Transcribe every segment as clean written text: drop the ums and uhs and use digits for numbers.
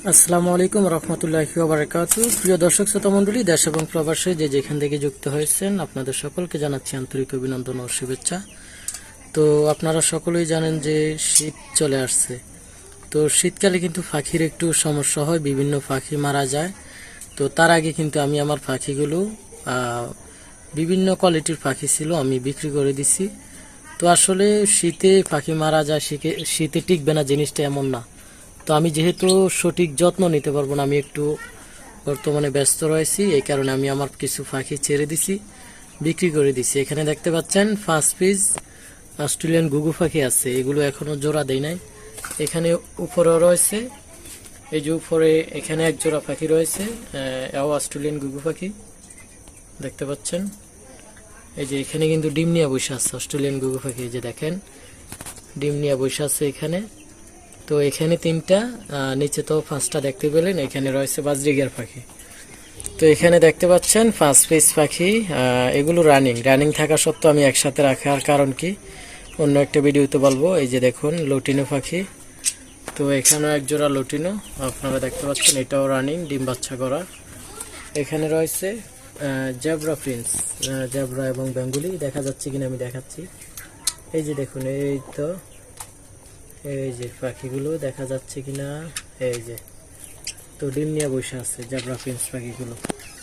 আসসালামু আলাইকুম রহমতুল্লাহি ওয়া বারাকাতুহু। প্রিয় দর্শক শ্রোতা মণ্ডলী, দেশ এবং প্রবাসে যে যেখান থেকে যুক্ত হয়েছেন আপনাদের সকলকে জানাচ্ছি আন্তরিক অভিনন্দন ও শুভেচ্ছা। তো আপনারা সকলেই জানেন যে শীত চলে আসছে। তো শীতকালে কিন্তু পাখির একটু সমস্যা হয়, বিভিন্ন পাখি মারা যায়। তো তার আগে কিন্তু আমি আমার পাখিগুলো বিভিন্ন কোয়ালিটির পাখি ছিল, আমি বিক্রি করে দিছি। তো আসলে শীতে পাখি মারা যায়, শীতে টিকবে না জিনিসটা এমন না। তো আমি যেহেতু সঠিক যত্ন নিতে পারবো না, আমি একটু বর্তমানে ব্যস্ত রয়েছি, এই কারণে আমি আমার কিছু পাখি ছেড়ে দিছি, বিক্রি করে দিছি। এখানে দেখতে পাচ্ছেন 5 পিস অস্ট্রেলিয়ান ঘুঘু পাখি আছে, এগুলো এখনো জোড়া দেয় নাই। এখানে উপরেও রয়েছে, এই যে উপরে এখানে এক জোড়া পাখি রয়েছে, এও অস্ট্রেলিয়ান ঘুঘু পাখি দেখতে পাচ্ছেন। এই যে এখানে কিন্তু ডিম নিয়ে বসে আছে অস্ট্রেলিয়ান ঘুঘু পাখি, এই যে দেখেন ডিম নিয়ে বসে আছে এখানে। তো এখানে তিনটা, নিচে তো 5টা দেখতে পেলেন। এখানে রয়েছে বাজরিগার পাখি। তো এখানে দেখতে পাচ্ছেন 5 পিস পাখি, এগুলো রানিং থাকা সত্ত্বেও আমি একসাথে রাখার কারণ কি অন্য একটা ভিডিওতে বলবো। এই যে দেখুন লুটিনো পাখি, তো এখানেও এক জোড়া লুটিনো আপনারা দেখতে পাচ্ছেন, এটাও রানিং, ডিম বাচ্চা করা। এখানে রয়েছে জেব্রা প্রিন্স, জেব্রা এবং বেঙ্গলি, দেখা যাচ্ছে কিনা আমি দেখাচ্ছি। এই যে দেখুন, এই তো এই যে পাখিগুলো দেখা যাচ্ছে কিনা, এই যে তো ডিম নিয়ে বসে আছে জেব্রা প্রিন্স পাখিগুলো,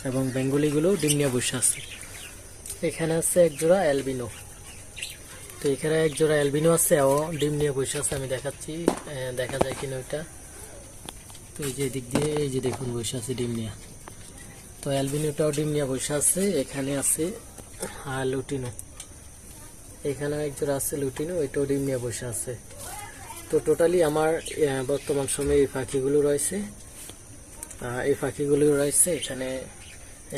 এবং বেঙ্গলিগুলো ডিম নিয়ে বসে আছে। এখানে আছে এক জোড়া অ্যালবিনো, তো এখানে এক জোড়া অ্যালবিনো আছে, ও ডিম নিয়ে বসে আছে, আমি দেখাচ্ছি দেখা যায় কিনা ওইটা। তো এই যে দিক দিয়ে এই যে দেখুন বসে আছে ডিম নিয়ে, তো অ্যালবিনোটাও ডিম নিয়ে বসে আছে। এখানে আছে লুটিনো, এখানে এক জোড়া আছে লুটিনো, ওইটাও ডিম নিয়ে বসে আছে। তো টোটালি আমার বর্তমান সময়ে এই পাখিগুলো রয়েছে, এখানে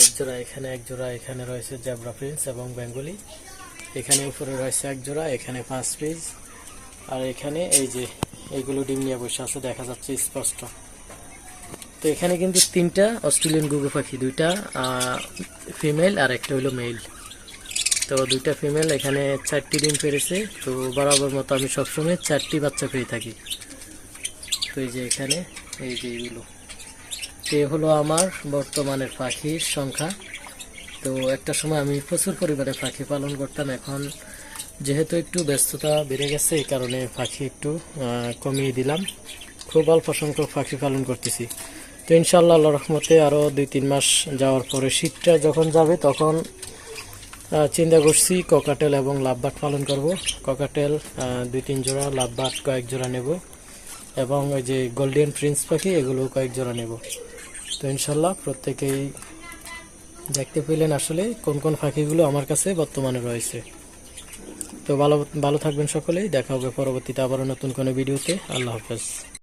এক জোড়া, এখানে এক জোড়া, এখানে রয়েছে জেব্রা প্রিন্স এবং বেঙ্গলি, এখানে উপরে রয়েছে এক জোড়া, এখানে 5 পিস, আর এখানে এই যে এইগুলো ডিম নিয়ে বসে আছে, দেখা যাচ্ছে স্পষ্ট। তো এখানে কিন্তু 3টা অস্ট্রেলিয়ান ঘুঘু পাখি, 2টা ফিমেল আর একটা হলো মেল। তো 2টা ফিমেল, এখানে 4টি ডিম পেরেছে। তো বরাবর মতো আমি সবসময় 4টি বাচ্চা পেয়ে থাকি। তো এই যে এখানে এই যে এইগুলো, এ হলো আমার বর্তমানের পাখির সংখ্যা। তো একটা সময় আমি প্রচুর পরিমাণে পাখি পালন করতাম, এখন যেহেতু একটু ব্যস্ততা বেড়ে গেছে এই কারণে পাখি একটু কমিয়ে দিলাম, খুব অল্প সংখ্যক পাখি পালন করতেছি। তো ইনশাল্লাহ আল্লাহর রহমতে আরও 2-3 মাস যাওয়ার পরে শীতটা যখন যাবে তখন চিন্তা করছি ককাটেল এবং লাভবার্ড পালন করব। ককাটেল 2-3 জোড়া, লাভবার্ড কয়েক জোড়া নেব, এবং ওই যে গোল্ডেন প্রিন্স পাখি এগুলো কয়েক জোড়া নেব। তো ইনশাল্লাহ প্রত্যেকেই দেখতে পেলেন আসলে কোন কোন পাখিগুলো আমার কাছে বর্তমানে রয়েছে। তো ভালো থাকবেন সকলেই, দেখা হবে পরবর্তীতে আবারও নতুন কোনো ভিডিওতে। আল্লাহ হাফেজ।